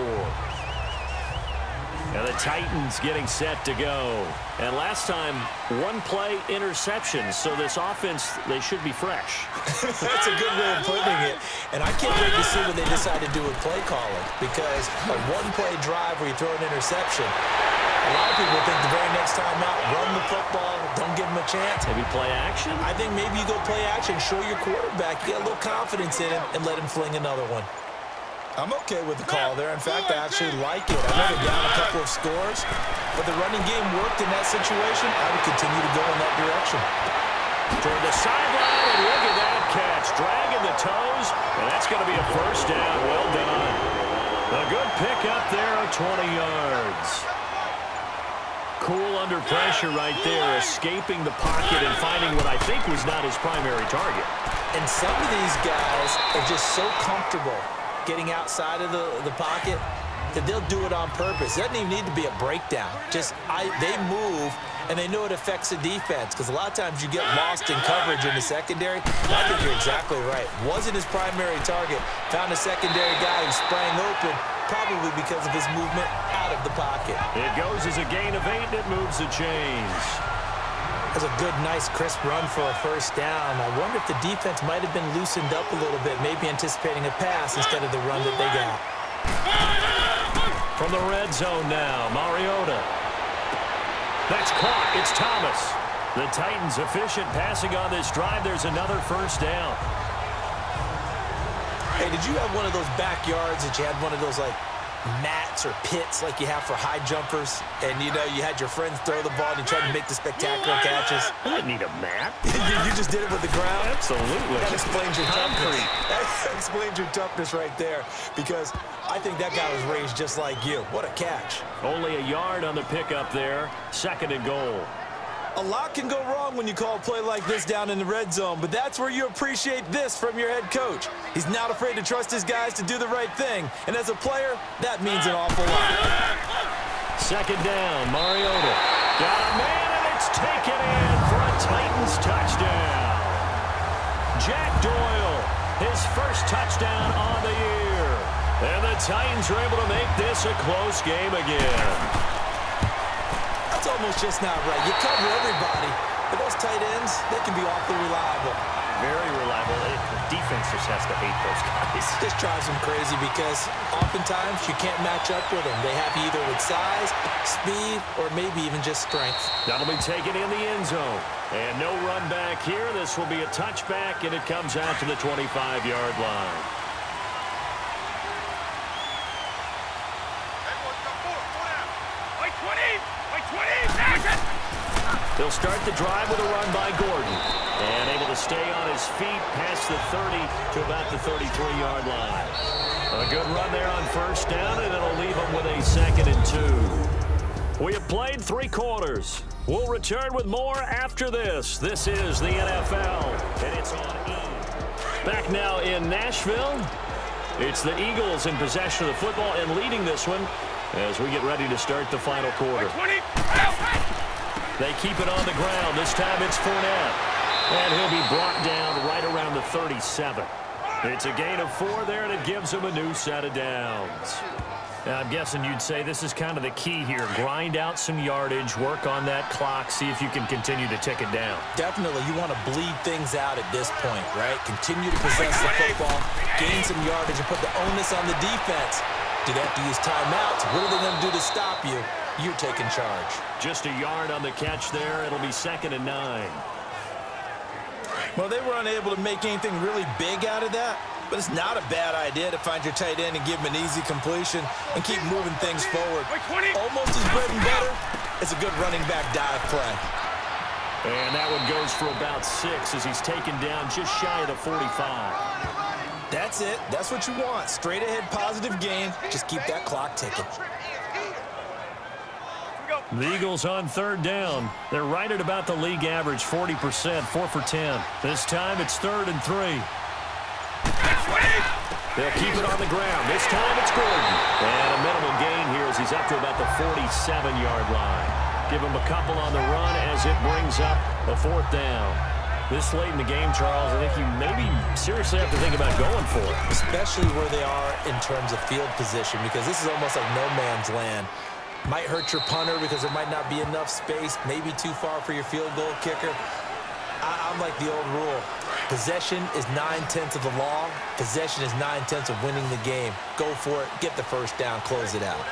And the Titans getting set to go. And last time, 1-play interception. So this offense, they should be fresh. That's a good way of putting it. And I can't wait to see what they decide to do with play calling. Because a 1-play drive where you throw an interception, a lot of people think the very next time out, run the football, don't give them a chance. Maybe play action? I think maybe you go play action, show your quarterback, get a little confidence in him, and let him fling another one. I'm okay with the call there. In fact, I actually like it. I know they're down a couple of scores, but the running game worked in that situation. I would continue to go in that direction. Toward the sideline, and look at that catch. Dragging the toes, and that's going to be a 1st down. Well done. A good pickup there of 20 yards. Cool under pressure right there, escaping the pocket and finding what I think was not his primary target. And some of these guys are just so comfortable getting outside of the pocket that they'll do it on purpose. It doesn't even need to be a breakdown. They move, and they know it affects the defense, because a lot of times you get lost in coverage in the secondary. I think you're exactly right. Wasn't his primary target. Found a secondary guy who sprang open, probably because of his movement out of the pocket. It goes as a gain of 8, and it moves the chains. That's a good, nice, crisp run for a first down. I wonder if the defense might have been loosened up a little bit, maybe anticipating a pass instead of the run that they got. From the red zone now, Mariota. That's caught. It's Thomas. The Titans efficient passing on this drive. There's another first down. Hey, did you have one of those backyards that you had one of those, like, mats or pits like you have for high jumpers, and you had your friends throw the ball and you tried to make the spectacular catches? I didn't need a mat. You just did it with the ground? Absolutely. That explains your toughness. That explains your toughness right there, because I think that guy was raised just like you. What a catch. Only a yard on the pickup there. 2nd and goal. A lot can go wrong when you call a play like this down in the red zone, but that's where you appreciate this from your head coach. He's not afraid to trust his guys to do the right thing, and as a player, that means an awful lot. 2nd down, Mariota. Got a man, and it's taken in for a Titans touchdown. Jack Doyle, his first touchdown on the year. And the Titans are able to make this a close game again. It's almost just not right. You cover everybody, but those tight ends, they can be awfully reliable. Very reliable. The defense just has to hate those guys. This drives them crazy because oftentimes you can't match up with them. They have you either with size, speed, or maybe even just strength. That'll be taken in the end zone. And no run back here. This will be a touchback, and it comes out to the 25-yard line. They'll start the drive with a run by Gordon. And able to stay on his feet past the 30 to about the 33-yard line. A good run there on first down, and it'll leave them with a 2nd and 2. We have played 3 quarters. We'll return with more after this. This is the NFL, and it's on E. Back now in Nashville. It's the Eagles in possession of the football and leading this one as we get ready to start the final quarter. They keep it on the ground. This time it's Fournette. And he'll be brought down right around the 37. It's a gain of 4 there, and it gives him a new set of downs. Now, I'm guessing you'd say this is kind of the key here. Grind out some yardage, work on that clock, see if you can continue to tick it down. Definitely. You want to bleed things out at this point, right? Continue to possess the football, gain some yardage, and put the onus on the defense. Do they have to use timeouts? What are they going to do to stop you? You're taking charge. Just a yard on the catch there. It'll be 2nd and 9. Well, they were unable to make anything really big out of that, but it's not a bad idea to find your tight end and give him an easy completion and keep moving things forward. Almost as bread and butter as a good running back dive play. And that one goes for about 6 as he's taken down just shy of the 45. That's it. That's what you want. Straight ahead positive gain. Just keep that clock ticking. The Eagles on 3rd down. They're right at about the league average, 40%, 4 for 10. This time it's 3rd and 3. They'll keep it on the ground. This time it's Gordon. And a minimal gain here as he's up to about the 47-yard line. Give him a couple on the run as it brings up a 4th down. This late in the game, Charles, I think you maybe seriously have to think about going for it. Especially where they are in terms of field position, because this is almost like no man's land. Might hurt your punter because there might not be enough space, maybe too far for your field goal kicker. I'm like the old rule. Possession is 9/10 of the law. Possession is 9/10 of winning the game. Go for it. Get the first down. Close it out.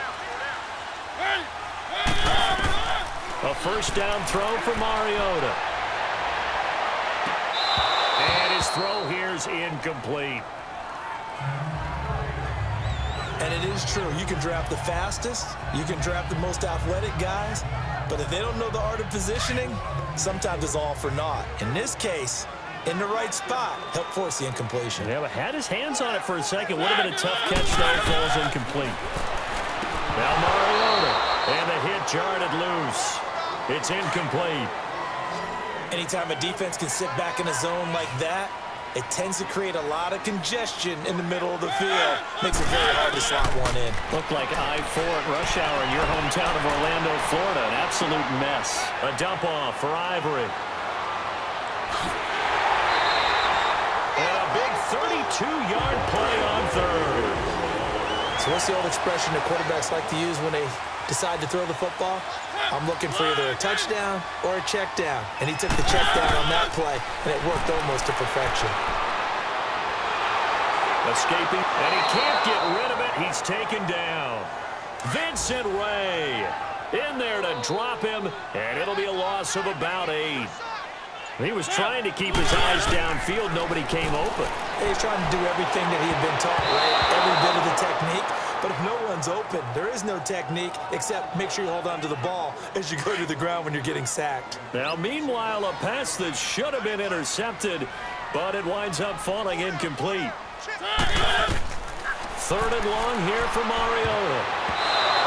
A first down throw for Mariota. And his throw here is incomplete. And it is true. You can draft the fastest. You can draft the most athletic guys. But if they don't know the art of positioning, sometimes it's all for naught. In this case, in the right spot, helped force the incompletion. Yeah, but had his hands on it for a second. Would have been a tough catch, though. Falls incomplete. Now Mariota, and the hit jarred it loose. It's incomplete. Anytime a defense can sit back in a zone like that, it tends to create a lot of congestion in the middle of the field. Makes it very hard to slot one in. Looked like I-4 at rush hour in your hometown of Orlando, Florida. An absolute mess. A dump off for Ivory. And a big 32-yard play on third. So what's the old expression that quarterbacks like to use when they decide to throw the football? I'm looking for either a touchdown or a check down. And he took the check down on that play, and it worked almost to perfection. Escaping, and he can't get rid of it. He's taken down. Vincent Ray in there to drop him, and it'll be a loss of about 8. He was trying to keep his eyes downfield. Nobody came open. He's trying to do everything that he had been taught, right? Every bit of the technique. But if no one's open, there is no technique except make sure you hold on to the ball as you go to the ground when you're getting sacked. Now, meanwhile, a pass that should have been intercepted, but it winds up falling incomplete. 3rd and long here for Mariota.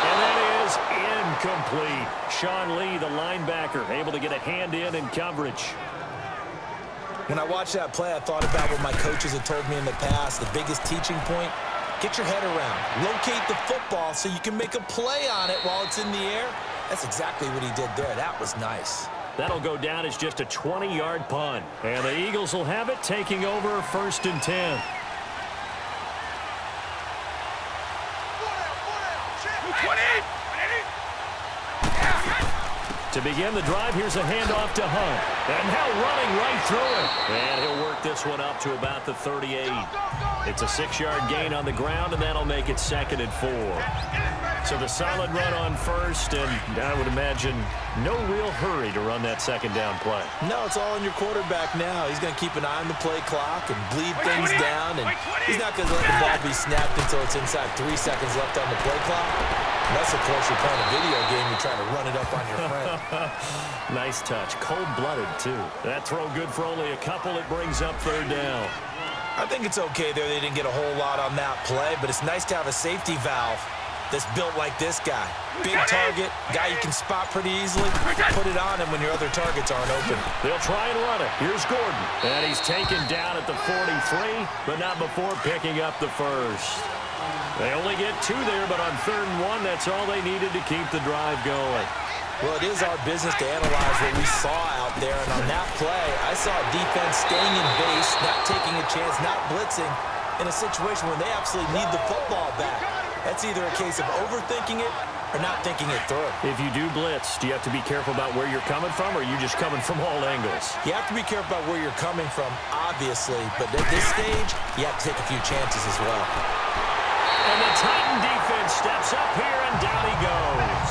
And that is incomplete. Sean Lee, the linebacker, able to get a hand in coverage. When I watched that play, I thought about what my coaches had told me in the past. The biggest teaching point, get your head around. Locate the football so you can make a play on it while it's in the air. That's exactly what he did there. That was nice. That'll go down as just a 20-yard punt. And the Eagles will have it, taking over 1st and 10. To begin the drive, here's a handoff to Hunt. And now running right through it. And he'll work this one up to about the 38. It's a 6-yard gain on the ground, and that'll make it 2nd and 4. So the solid run on 1st, and I would imagine no real hurry to run that 2nd down play. No, it's all on your quarterback now. He's going to keep an eye on the play clock and bleed things down, and he's not going to let the ball be snapped until it's inside 3 seconds left on the play clock. Unless, of course, you're playing a video game, you're trying to run it up on your friend. Nice touch. Cold-blooded, too. That throw good for only a couple. It brings up 3rd down. I think it's okay there. They didn't get a whole lot on that play, but it's nice to have a safety valve that's built like this guy. Big target, guy you can spot pretty easily. Put it on him when your other targets aren't open. They'll try and run it. Here's Gordon. And he's taken down at the 43, but not before picking up the 1st. They only get 2 there, but on 3rd and 1, that's all they needed to keep the drive going. Well, it is our business to analyze what we saw out there, and on that play, I saw a defense staying in base, not taking a chance, not blitzing, in a situation when they absolutely need the football back. That's either a case of overthinking it or not thinking it through. If you do blitz, do you have to be careful about where you're coming from, or are you just coming from all angles? You have to be careful about where you're coming from, obviously, but at this stage, you have to take a few chances as well. And the Titan defense steps up here, and down he goes.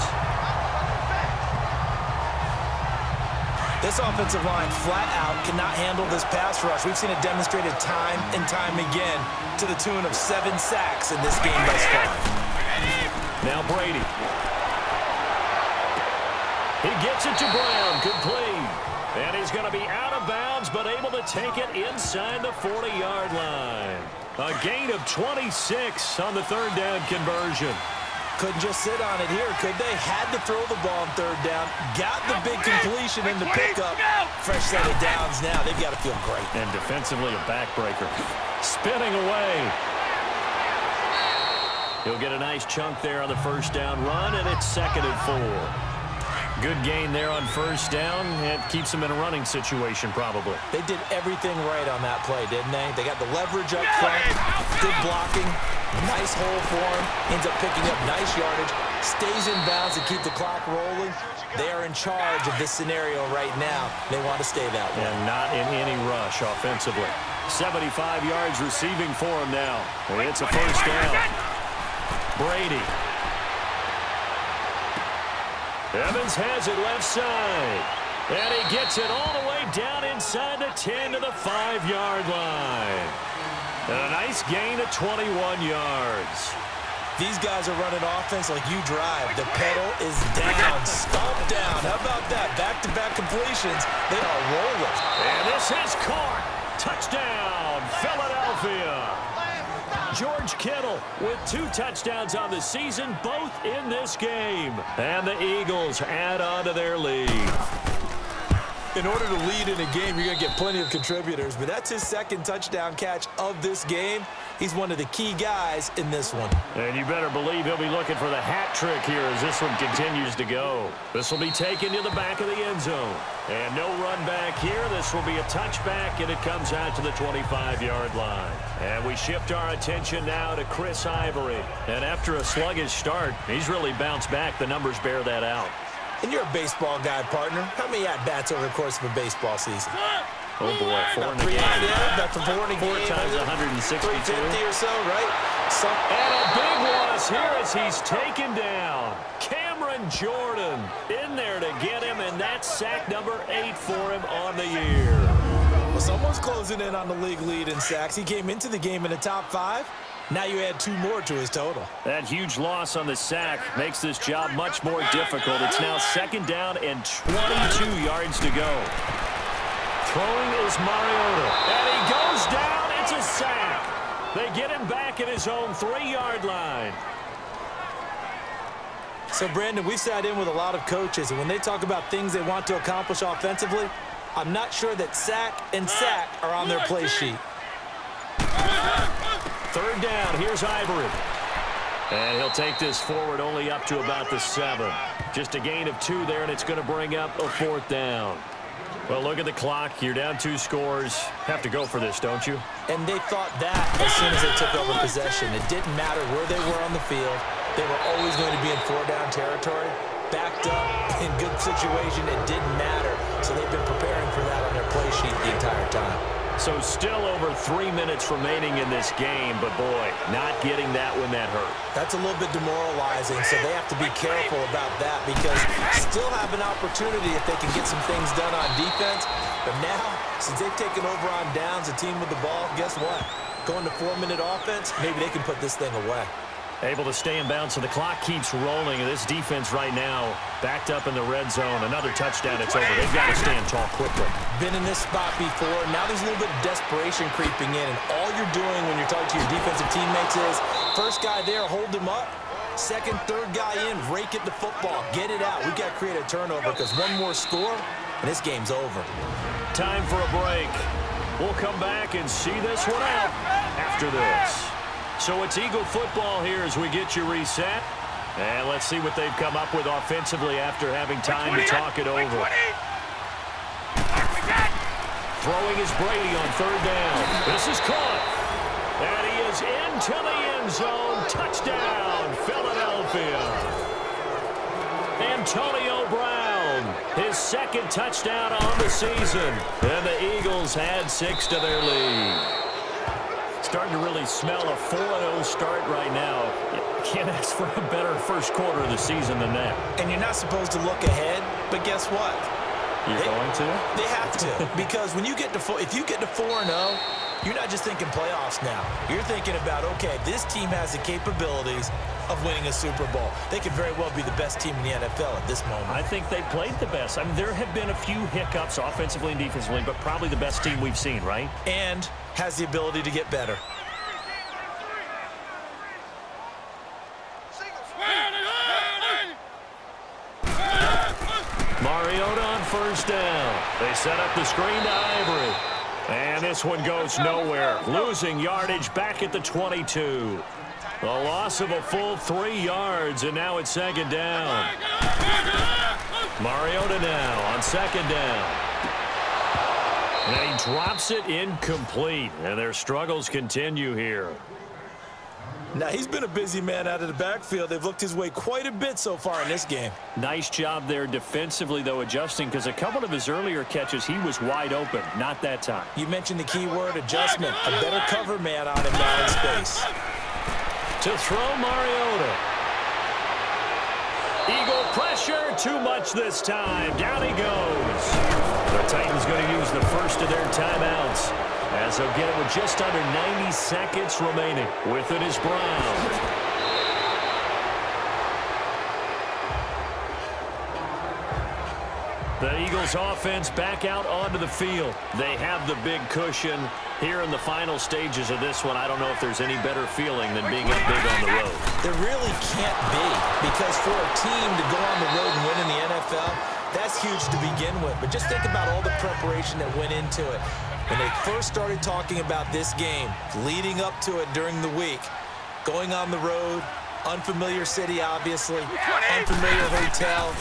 This offensive line flat out cannot handle this pass rush. We've seen it demonstrated time and time again to the tune of 7 sacks in this game thus far. Now Brady. He gets it to Brown, complete. And he's going to be out of bounds, but able to take it inside the 40-yard line. A gain of 26 on the 3rd down conversion. Couldn't just sit on it here, could they? Had to throw the ball on 3rd down. Got the big completion in the pickup. Fresh set of downs now. They've got to feel great. And defensively, a backbreaker. Spinning away. He'll get a nice chunk there on the 1st down run, and it's 2nd and 4. Good gain there on 1st down. It keeps them in a running situation, probably. They did everything right on that play, didn't they? They got the leverage up front, good blocking, nice hole for him, ends up picking up nice yardage, stays in bounds to keep the clock rolling. They are in charge of this scenario right now. They want to stay that way. And not in any rush offensively. 75 yards receiving for him now. It's a 1st down. Brady. Evans has it left side. And he gets it all the way down inside the 10 to the 5-yard line. And a nice gain of 21 yards. These guys are running offense like you drive. The pedal is down, stomped down. How about that? Back-to-back completions. They are rolling. And this is caught. Philadelphia. George Kittle with 2 touchdowns on the season, both in this game. And the Eagles add on to their lead. In order to lead in a game, you're going to get plenty of contributors, but that's his 2nd touchdown catch of this game. He's one of the key guys in this one. And you better believe he'll be looking for the hat trick here as this one continues to go. This will be taken to the back of the end zone. And no run back here. This will be a touchback, and it comes out to the 25-yard line. And we shift our attention now to Chris Ivory. And after a sluggish start, he's really bounced back. The numbers bear that out. And you're a baseball guy, partner. How many at-bats over the course of a baseball season? Oh, boy, 4 in a game. That's 4 in a game. 4 times 162. 350 or so, right? And a big loss here as he's taken down. Cameron Jordan in there to get him, and that's sack number 8 for him on the year. Well, someone's closing in on the league lead in sacks. He came into the game in the top 5. Now you add 2 more to his total. That huge loss on the sack makes this job much more difficult. It's now 2nd down and 22 yards to go. Throwing is Mariota. And he goes down. It's a sack. They get him back at his own 3-yard line. So, Brandon, we sat in with a lot of coaches, and when they talk about things they want to accomplish offensively, I'm not sure that sack and sack are on their play sheet. 3rd down. Here's Ivory. And he'll take this forward only up to about the 7. Just a gain of 2 there, and it's going to bring up a 4th down. Well, look at the clock. You're down 2 scores. Have to go for this, don't you? And they thought that as soon as they took over possession. It didn't matter where they were on the field. They were always going to be in 4-down territory. Backed up, in good situation, it didn't matter. So they've been preparing for that on their play sheet the entire time. So still over 3 minutes remaining in this game, but boy, not getting that when that hurt. That's a little bit demoralizing, so they have to be careful about that because still have an opportunity if they can get some things done on defense. But now, since they've taken over on downs, a team with the ball, guess what? Going to 4-minute offense, maybe they can put this thing away. Able to stay in bounds, so the clock keeps rolling. And this defense right now backed up in the red zone. Another touchdown, it's over. They've got to stand tall quickly. Been in this spot before. Now there's a little bit of desperation creeping in. And all you're doing when you're talking to your defensive teammates is, first guy there, hold him up. Second, third guy in, rake at the football. Get it out. We've got to create a turnover because one more score, and this game's over. Time for a break. We'll come back and see this one out after this. So it's Eagle football here as we get you reset. And let's see what they've come up with offensively after having time to talk it over. Throwing is Brady on 3rd down. This is caught. And he is into the end zone. Touchdown, Philadelphia. Antonio Brown, his 2nd touchdown on the season. And the Eagles add 6 to their lead. Starting to really smell a 4-0 start right now. You can't ask for a better first quarter of the season than that. And you're not supposed to look ahead, but guess what? You're going to? They have to. Because when you get to if you get to 4-0, you're not just thinking playoffs now. You're thinking about, okay, this team has the capabilities of winning a Super Bowl. They could very well be the best team in the NFL at this moment. I think they played the best. I mean, there have been a few hiccups offensively and defensively, but probably the best team we've seen, right? And has the ability to get better. Mariota on 1st down. They set up the screen to Ivory. And this one goes nowhere. Losing yardage back at the 22. A loss of a full 3 yards, and now it's 2nd down. Mariota now on 2nd down. And he drops it incomplete, and their struggles continue here. Now, he's been a busy man out of the backfield. They've looked his way quite a bit so far in this game. Nice job there defensively, though, adjusting, because a couple of his earlier catches, he was wide open. Not that time. You mentioned the key word, adjustment. A better cover man on him now in space. To throw Mariota. Eagle pressure, too much this time. Down he goes. The Titans going to use the first of their timeouts, as they'll get it with just under 90 seconds remaining. With it is Brown. The Eagles offense back out onto the field. They have the big cushion. Here in the final stages of this one, I don't know if there's any better feeling than being up big on the road. There really can't be, because for a team to go on the road and win in the NFL, that's huge to begin with. But just think about all the preparation that went into it. When they first started talking about this game, leading up to it during the week, going on the road, unfamiliar city, obviously, unfamiliar hotel.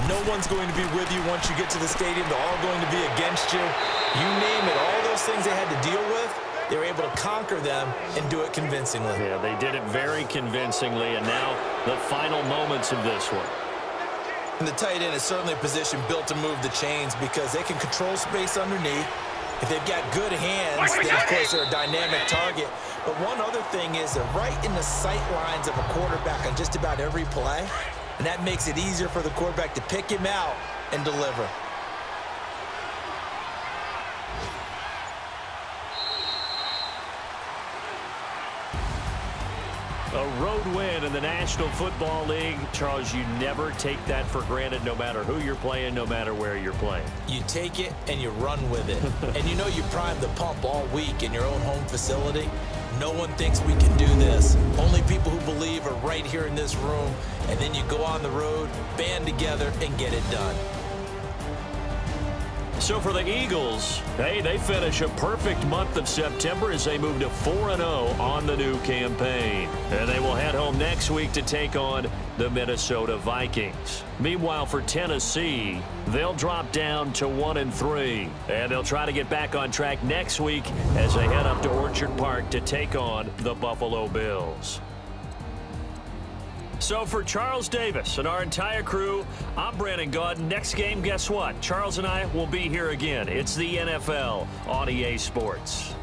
No one's going to be with you once you get to the stadium. They're all going to be against you. You name it, all those things they had to deal with, they were able to conquer them and do it convincingly. Yeah, they did it very convincingly, and now the final moments of this one. And the tight end is certainly a position built to move the chains because they can control space underneath. If they've got good hands, then of course they're a dynamic target. But one other thing is they're right in the sight lines of a quarterback on just about every play. And that makes it easier for the quarterback to pick him out and deliver. A road win in the National Football League. Charles, you never take that for granted no matter who you're playing, no matter where you're playing. You take it and you run with it. And you know you primed the pump all week in your own home facility. No one thinks we can do this. Only people who believe are right here in this room. And then you go on the road, band together, and get it done. So for the Eagles, hey, they finish a perfect month of September as they move to 4-0 on the new campaign. And they will head home next week to take on the Minnesota Vikings. Meanwhile, for Tennessee, they'll drop down to 1-3. And they'll try to get back on track next week as they head up to Orchard Park to take on the Buffalo Bills. So for Charles Davis and our entire crew, I'm Brandon Gaudin. Next game, guess what? Charles and I will be here again. It's the NFL on EA Sports.